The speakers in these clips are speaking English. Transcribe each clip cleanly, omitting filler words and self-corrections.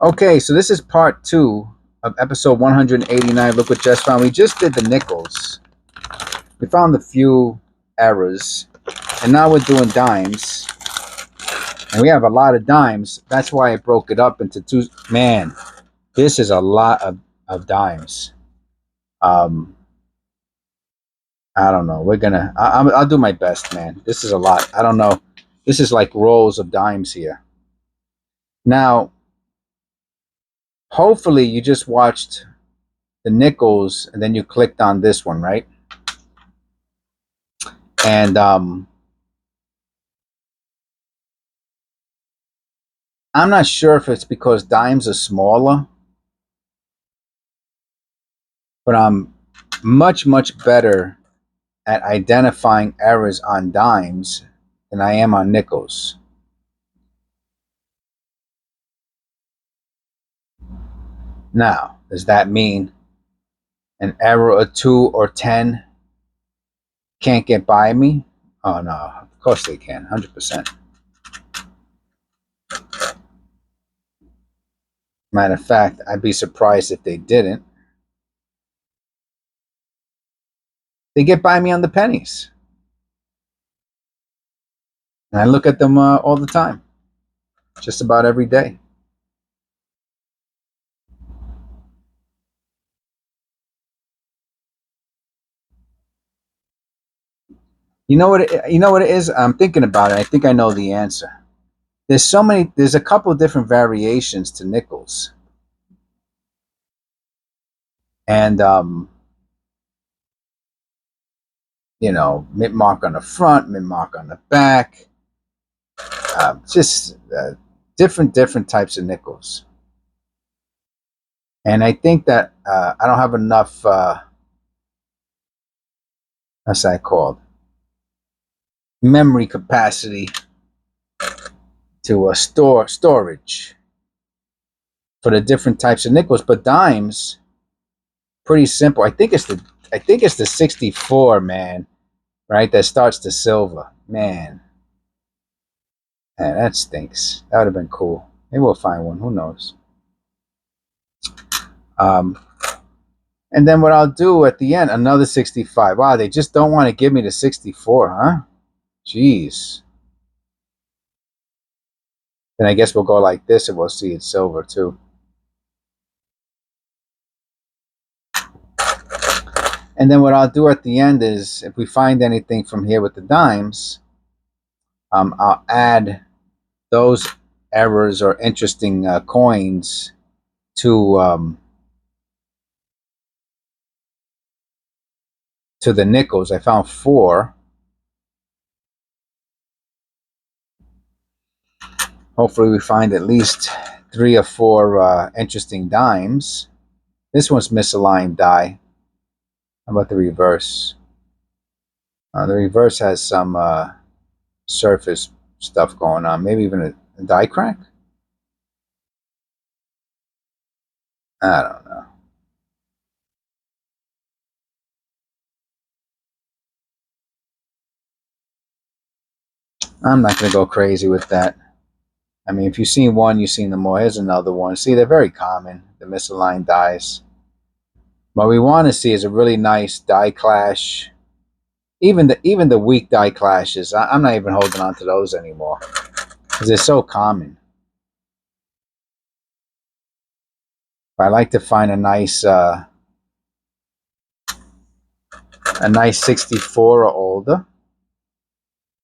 Okay, so this is part 2 of episode 189. Look what just found. We just did the nickels. We found a few errors, and now we're doing dimes. And we have a lot of dimes. That's why I broke it up into two. Man, this is a lot of dimes. I don't know. I'll do my best, man. This is a lot. I don't know. This is like rolls of dimes here. Now, hopefully you just watched the nickels and then you clicked on this one, right? And I'm not sure if it's because dimes are smaller, but I'm much better at identifying errors on dimes than I am on nickels. Now, does that mean an error or 2 or 10 can't get by me? Oh no, of course they can, 100%. Matter of fact, I'd be surprised if they didn't. They get by me on the pennies. And I look at them all the time, just about every day. You know what it is? I'm thinking about it. I think I know the answer. There's a couple of different variations to nickels. And mint mark on the front, mint mark on the back. Just different types of nickels. And I think that I don't have enough what's that called? Memory capacity to storage for the different types of nickels. But dimes, pretty simple. I think it's the 64, man, right? That starts to silver. Man, that stinks. That would have been cool. Maybe we'll find one. Who knows? And then what I'll do at the end, another 65. Wow, they just don't want to give me the 64, huh? Jeez. Then I guess we'll go like this and we'll see it's silver too. And then what I'll do at the end is, if we find anything from here with the dimes, I'll add those errors or interesting coins to the nickels. I found 4. Hopefully we find at least 3 or 4 interesting dimes. This one's misaligned die. How about the reverse? The reverse has some surface stuff going on. Maybe even a die crack? I don't know. I'm not going to go crazy with that. I mean, if you've seen one, you've seen them more. Here's another one. See, they're very common, the misaligned dies. What we want to see is a really nice die clash. Even the weak die clashes, I'm not even holding on to those anymore because they're so common. But I like to find a nice 64 or older.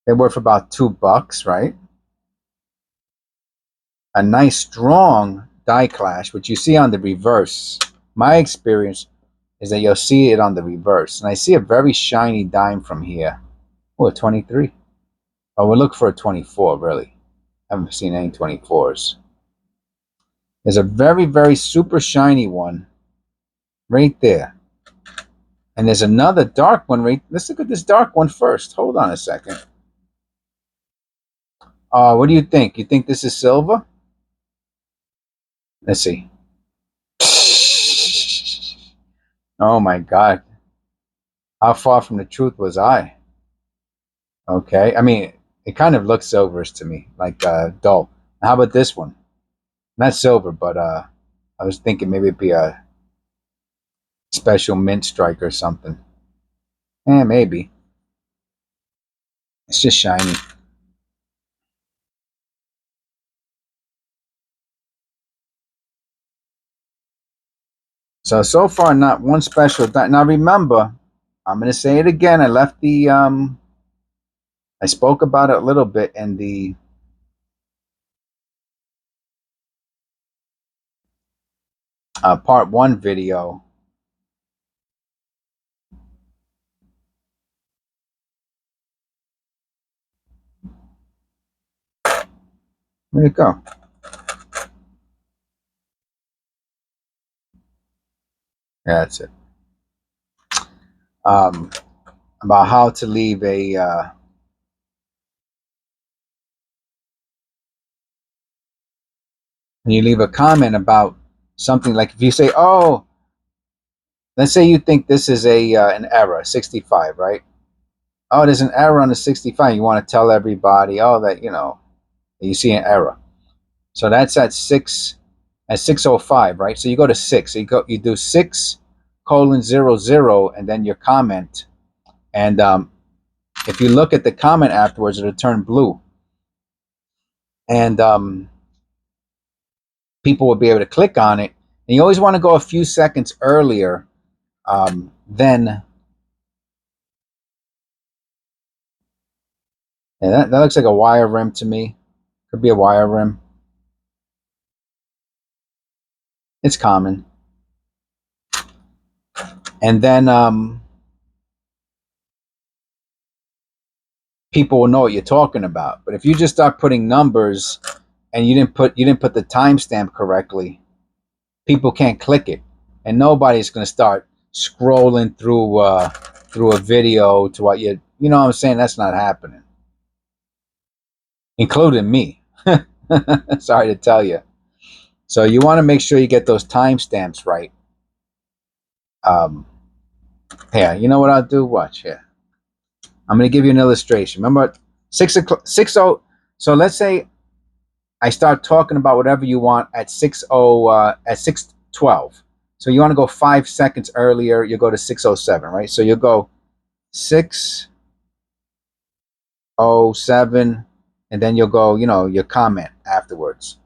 They're worth about $2, right? A nice strong die clash, which you see on the reverse. My experience is that you'll see it on the reverse. And I see a very shiny dime from here. Oh, a 23. Oh, we'll look for a 24, really. I haven't seen any 24s. There's a very super shiny one right there. And there's another dark one right. Let's look at this dark one first. Hold on a second. What do you think? You think this is silver? Let's see. Oh my God. How far from the truth was I? Okay. I mean, it kind of looks silverish to me, like dull. How about this one? Not silver, but I was thinking maybe it'd be a special mint strike or something. Maybe. It's just shiny. So far, not one special. Now remember, I'm going to say it again. I left the, I spoke about it a little bit in the part 1 video. Where'd it go? Yeah, that's it. About how to leave a, when you leave a comment about something, like if you say, oh, let's say you think this is an error, 65, right? Oh, there's an error on the 65. You want to tell everybody, oh, that, you see an error. So that's at 6:05, right? So you go to 6. So you do 6:00, and then your comment. And if you look at the comment afterwards, it'll turn blue. And people will be able to click on it. And you always want to go a few seconds earlier than. Yeah, that looks like a wire rim to me. Could be a wire rim. It's common. And then people will know what you're talking about. But if you just start putting numbers and you didn't put the timestamp correctly, people can't click it, and nobody's going to start scrolling through a video to what you know what I'm saying. That's not happening, including me. Sorry to tell you. So you want to make sure you get those timestamps right. Here, you know what I'll do? Watch here. I'm going to give you an illustration. Remember, 6:00, 6:00. So let's say I start talking about whatever you want at 6:12. So you want to go 5 seconds earlier. You go to 6:07, right? So you go 6:07, and then you'll go, your comment afterwards,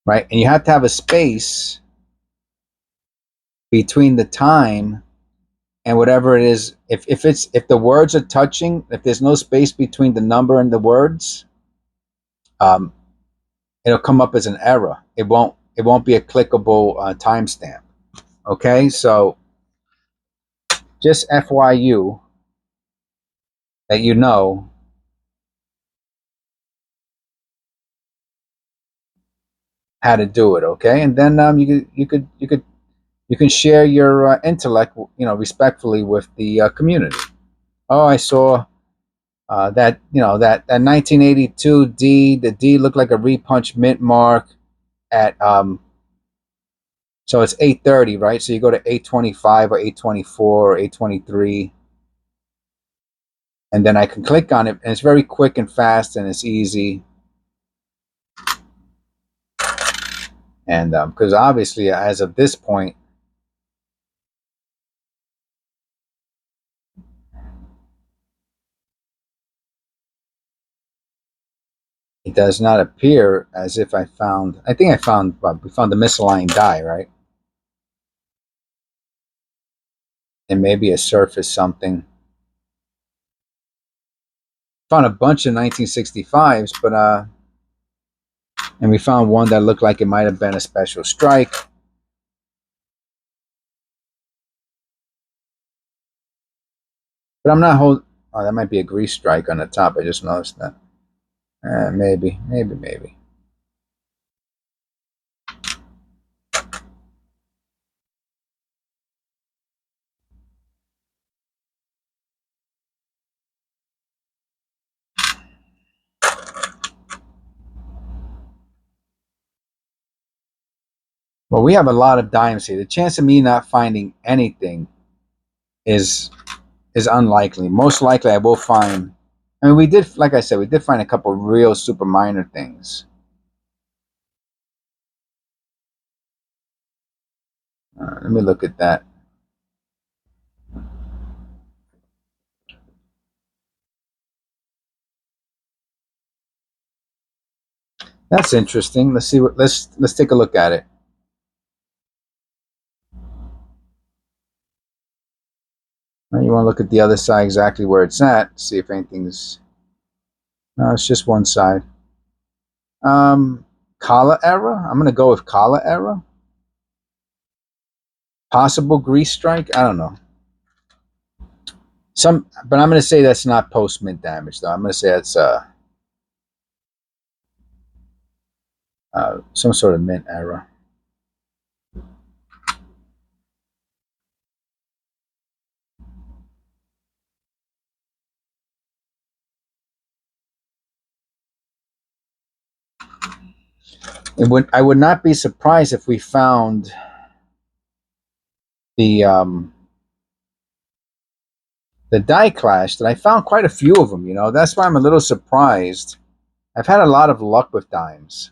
right? And you have to have a space between the time and whatever it is. If the words are touching, if there's no space between the number and the words, it'll come up as an error. It won't be a clickable timestamp. Okay, so just FYU that you know how to do it. Okay, and then you can share your intellect, respectfully with the community. Oh, I saw that that 1982 D. The D looked like a repunch mint mark at so it's 8:30, right? So you go to 8:25 or 8:24 or 8:23, and then I can click on it, and it's very quick and fast, and it's easy. And because obviously, as of this point, it does not appear as if I found. I think we found the misaligned die, right? And maybe a surface something. Found a bunch of 1965s, but and we found one that looked like it might have been a special strike. But I'm not holding. Oh, that might be a grease strike on the top. I just noticed that. Maybe. Well, we have a lot of dimes here. The chance of me not finding anything is unlikely. Most likely, I will find. I mean, we did, like I said, we did find a couple real super minor things. Let me look at that. That's interesting. Let's see what. Let's take a look at it. You want to look at the other side exactly where it's at. See if anything's. No, it's just one side. Collar error. I'm gonna go with collar error. Possible grease strike. I don't know. But I'm gonna say that's not post mint damage though. I'm gonna say that's some sort of mint error. I would not be surprised if we found the die clash that I found quite a few of them. You know, that's why I'm a little surprised. I've had a lot of luck with dimes.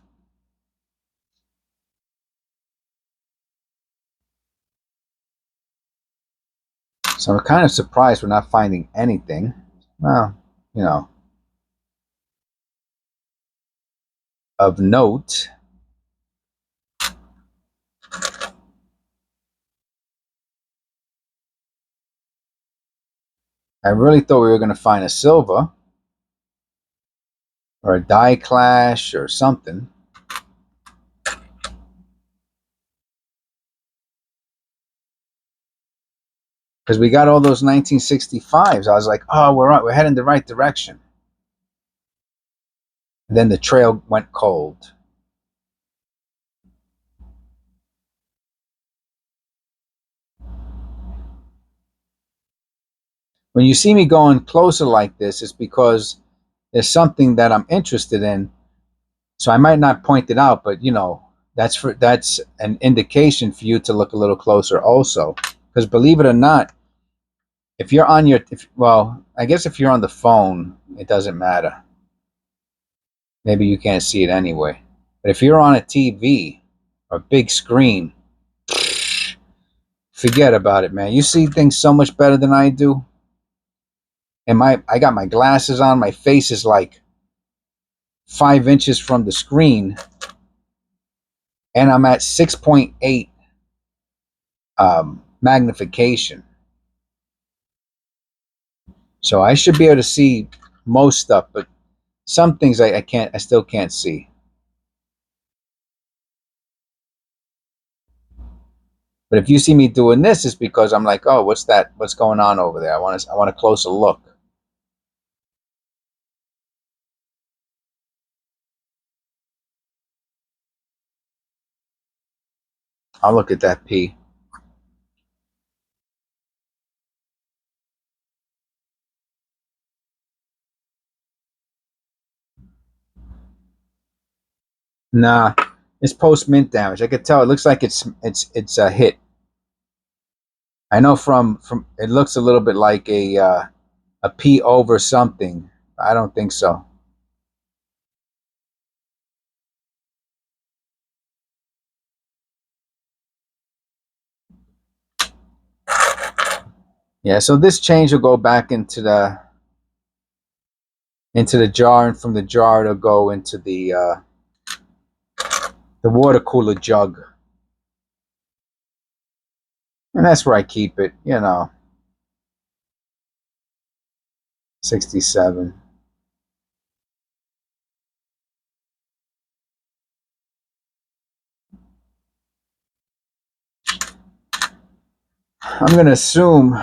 So I'm kind of surprised we're not finding anything. Well, you know, of note. I really thought we were going to find a silver or a die clash or something. Because we got all those 1965s. I was like, oh, we're heading the right direction. And then the trail went cold. When you see me going closer like this, it's because there's something that I'm interested in. So I might not point it out, but you know, that's an indication for you to look a little closer also. Because believe it or not, if you're on well, I guess if you're on the phone, it doesn't matter. Maybe you can't see it anyway. But if you're on a TV or a big screen, forget about it, man. You see things so much better than I do. And I got my glasses on. My face is like 5 inches from the screen, and I'm at 6.8 magnification. So I should be able to see most stuff, but some things I still can't see. But if you see me doing this, it's because I'm like, oh, what's that? What's going on over there? I want a closer look. I'll look at that P. Nah, it's post mint damage. I could tell. It looks like it's a hit. I know from it looks a little bit like a P over something. I don't think so. Yeah, so this change will go back into the jar, and from the jar it'll go into the water cooler jug, and that's where I keep it. You know, 67. I'm gonna assume.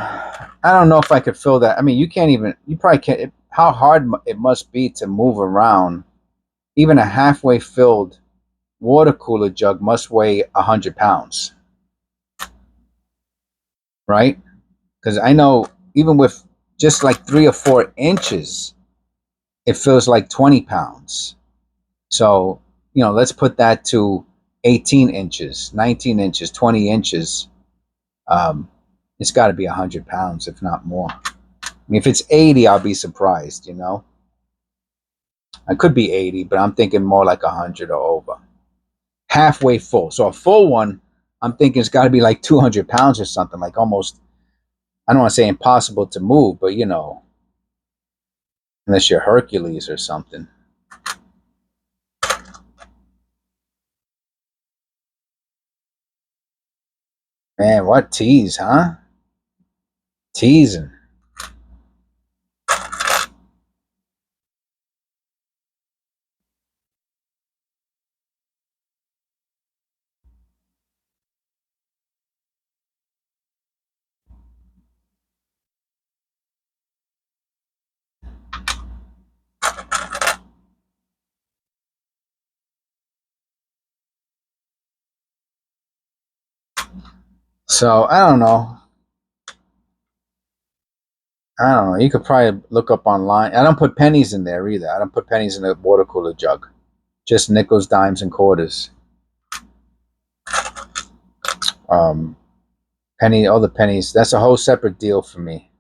I don't know if I could fill that. I mean, you can't even. You probably can't. How hard it must be to move around. Even a halfway filled water cooler jug must weigh 100 pounds, right? Because I know even with just like 3 or 4 inches, it feels like 20 pounds. So, you know, let's put that to 18 inches, 19 inches, 20 inches. It's got to be 100 pounds, if not more. I mean, if it's 80, I'll be surprised, you know. I could be 80, but I'm thinking more like 100 or over. Halfway full. So a full one, I'm thinking it's got to be like 200 pounds or something, like almost, I don't want to say impossible to move, but you know, unless you're Hercules or something. Man, what tease, huh? Teasing. So I don't know. I don't know. You could probably look up online. I don't put pennies in there either. I don't put pennies in the water cooler jug. Just nickels, dimes, and quarters. Um, all the pennies. That's a whole separate deal for me.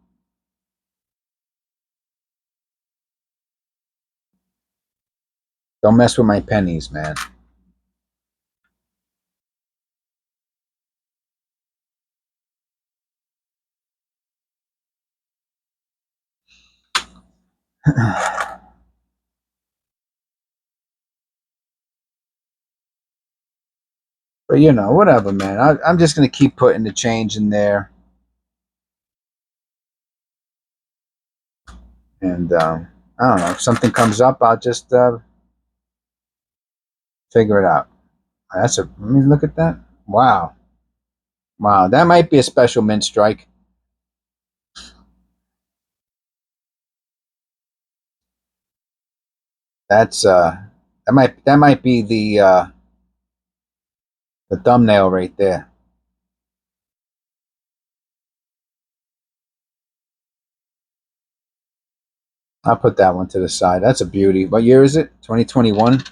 Don't mess with my pennies, man. But you know, whatever, man. I'm just gonna keep putting the change in there, and I don't know if something comes up, I'll just figure it out. Let me look at that. Wow, wow, that might be a special mint strike. That's that might be the thumbnail right there. I'll put that one to the side. That's a beauty. What year is it? 2021, and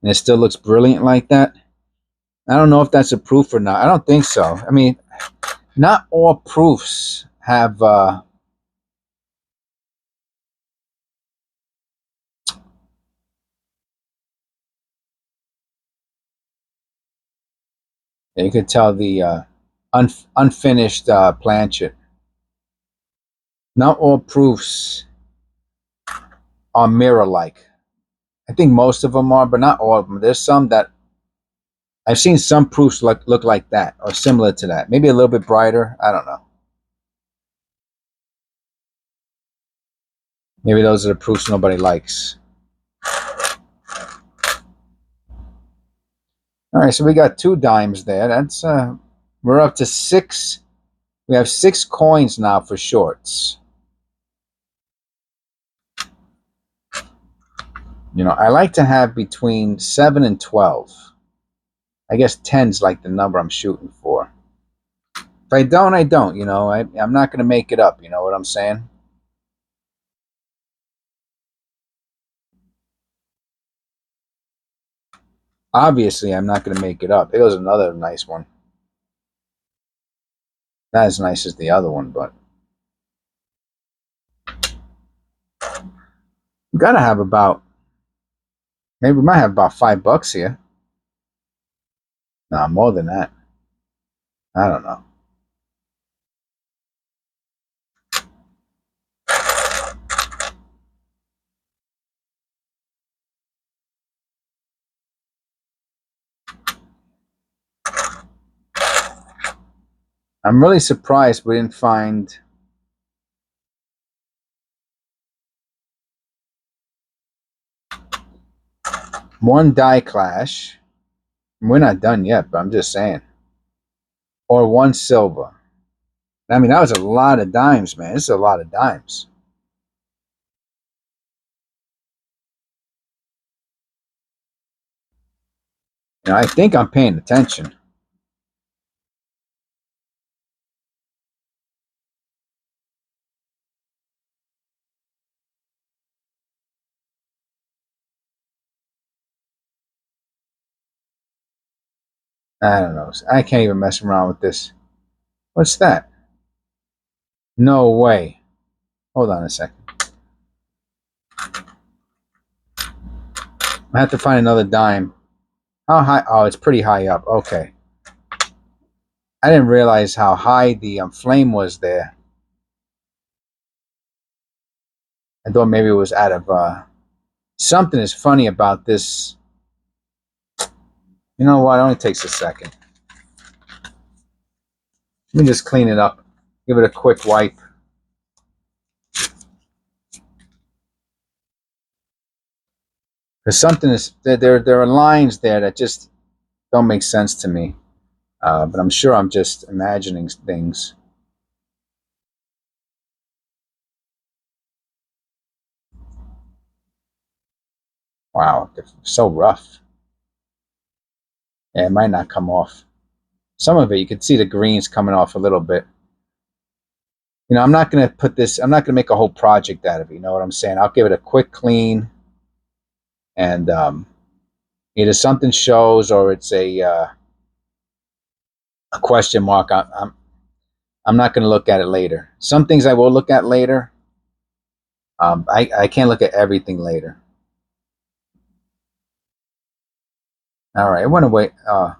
it still looks brilliant like that. I don't know if that's a proof or not. I don't think so. I mean, not all proofs have. You could tell the unfinished planchet. Not all proofs are mirror-like. I think most of them are, but not all of them. There's some that I've seen some proofs look like that or similar to that. Maybe a little bit brighter. I don't know. Maybe those are the proofs nobody likes. All right, so we got 2 dimes there. That's we're up to 6. We have 6 coins now for shorts. You know, I like to have between 7 and 12. I guess 10's like the number I'm shooting for. If I don't, I don't. You know, I'm not going to make it up. You know what I'm saying? Obviously, I'm not going to make it up. It was another nice one. Not as nice as the other one, but we got to have about, maybe we might have about $5 here. Nah, more than that. I don't know. I'm really surprised we didn't find one die clash. We're not done yet, but I'm just saying. Or one silver. I mean, that was a lot of dimes, man. This is a lot of dimes. You know, I think I'm paying attention. I don't know. I can't even mess around with this. What's that? No way. Hold on a second. I have to find another dime. How high? Oh, it's pretty high up. Okay. I didn't realize how high the flame was there. I thought maybe it was out of something is funny about this. You know what? It only takes a second. Let me just clean it up. Give it a quick wipe. Because something is there are lines there that just don't make sense to me. But I'm sure I'm just imagining things. Wow, they're so rough. Yeah, it might not come off. Some of it, you can see the greens coming off a little bit. You know, I'm not going to put this, I'm not going to make a whole project out of it. You know what I'm saying? I'll give it a quick clean. And either something shows or it's a question mark. I'm not going to look at it later. Some things I will look at later. I can't look at everything later. All right, I want to wait. Oh,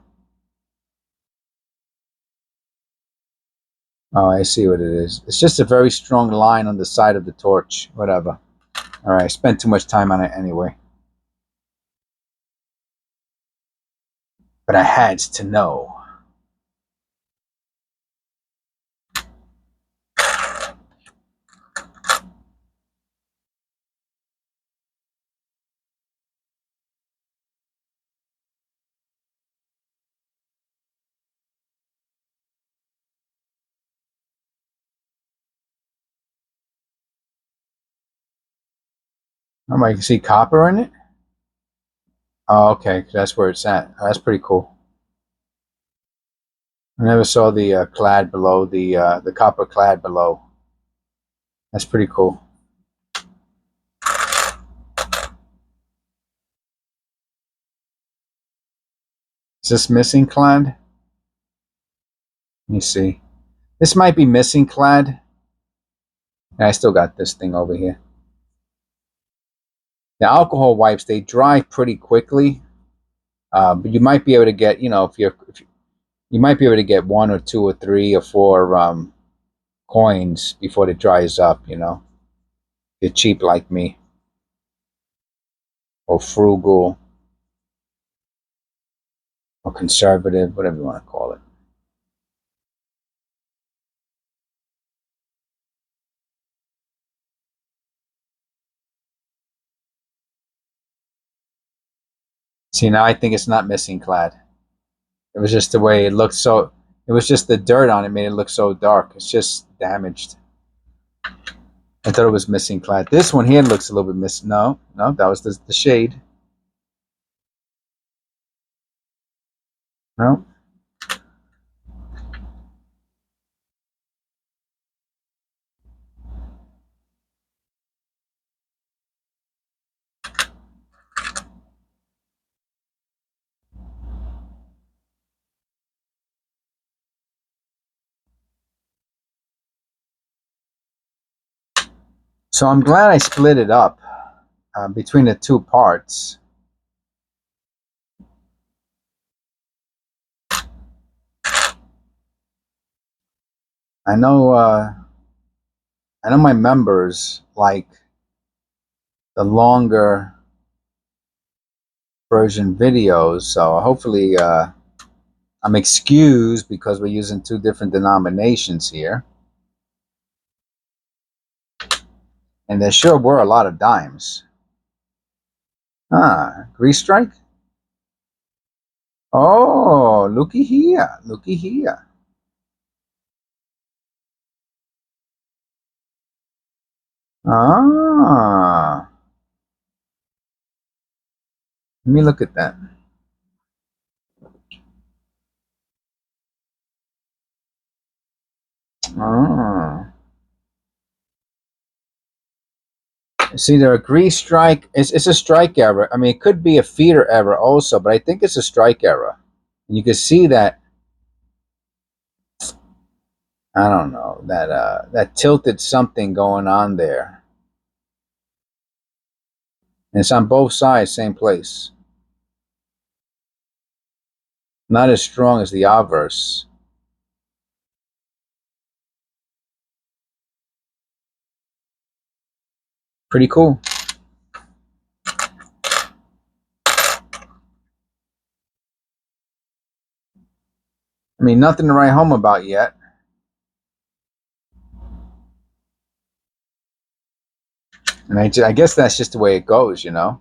I see what it is. It's just a very strong line on the side of the torch. Whatever. All right, I spent too much time on it anyway. But I had to know. Oh, I can see copper in it? Oh, okay. That's where it's at. Oh, that's pretty cool. I never saw the clad below, the copper clad below. That's pretty cool. Is this missing clad? Let me see. This might be missing clad. And I still got this thing over here. The alcohol wipes, they dry pretty quickly. But you might be able to get, you know, if you might be able to get 1 or 2 or 3 or 4 coins before it dries up, you know. You're cheap like me. Or frugal. Or conservative, whatever you want to call it. See, now I think it's not missing clad. It was just the way it looked so... It was just the dirt on it made it look so dark. It's just damaged. I thought it was missing clad. This one here looks a little bit missing. No, that was the shade. No. So I'm glad I split it up between the two parts. I know my members like the longer version videos, so hopefully I'm excused because we're using 2 different denominations here. And there sure were a lot of dimes. Grease strike? Oh, looky here. Looky here. Ah. Let me look at that. Ah. It's either a grease strike. It's a strike error. I mean, it could be a feeder error also, but I think it's a strike error. And you can see that, I don't know, that tilted something going on there. And it's on both sides, same place. Not as strong as the obverse. Pretty cool. I mean, nothing to write home about yet. And I guess that's just the way it goes, you know?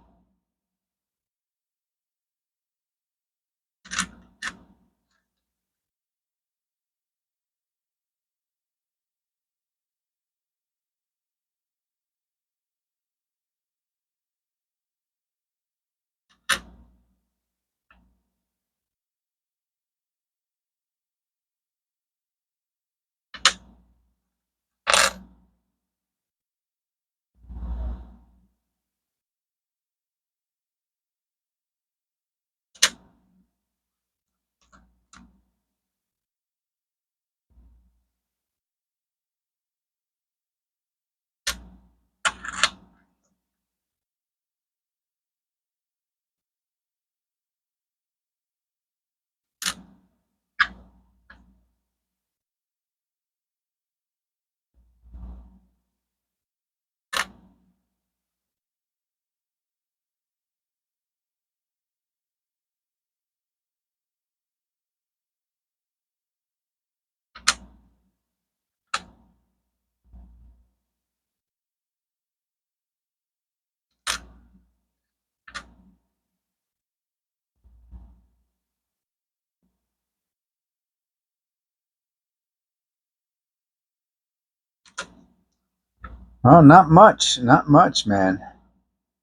Oh, not much. Not much, man.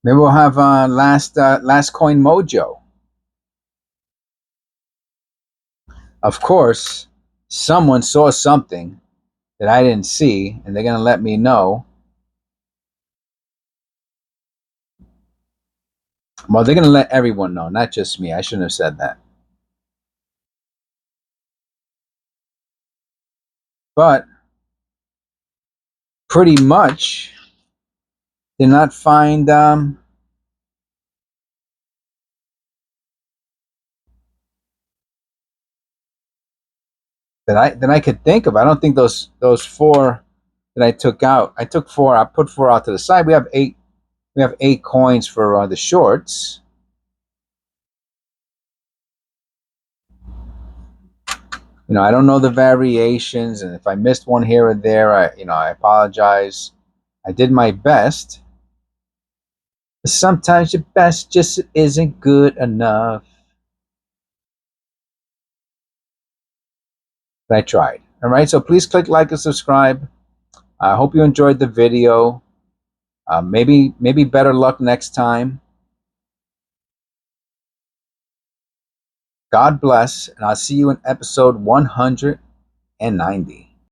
Maybe we'll have last coin mojo. Of course, someone saw something that I didn't see, and they're gonna let me know. Well, they're gonna let everyone know, not just me. I shouldn't have said that. But pretty much did not find that I could think of. I don't think those four that I took out. I took four. I put four out to the side. We have eight. We have 8 coins for the shorts. You know, I don't know the variations, and if I missed one here or there, I apologize. I did my best. But sometimes your best just isn't good enough. But I tried. All right, so please click like and subscribe. I hope you enjoyed the video. Maybe better luck next time. God bless, and I'll see you in episode 190.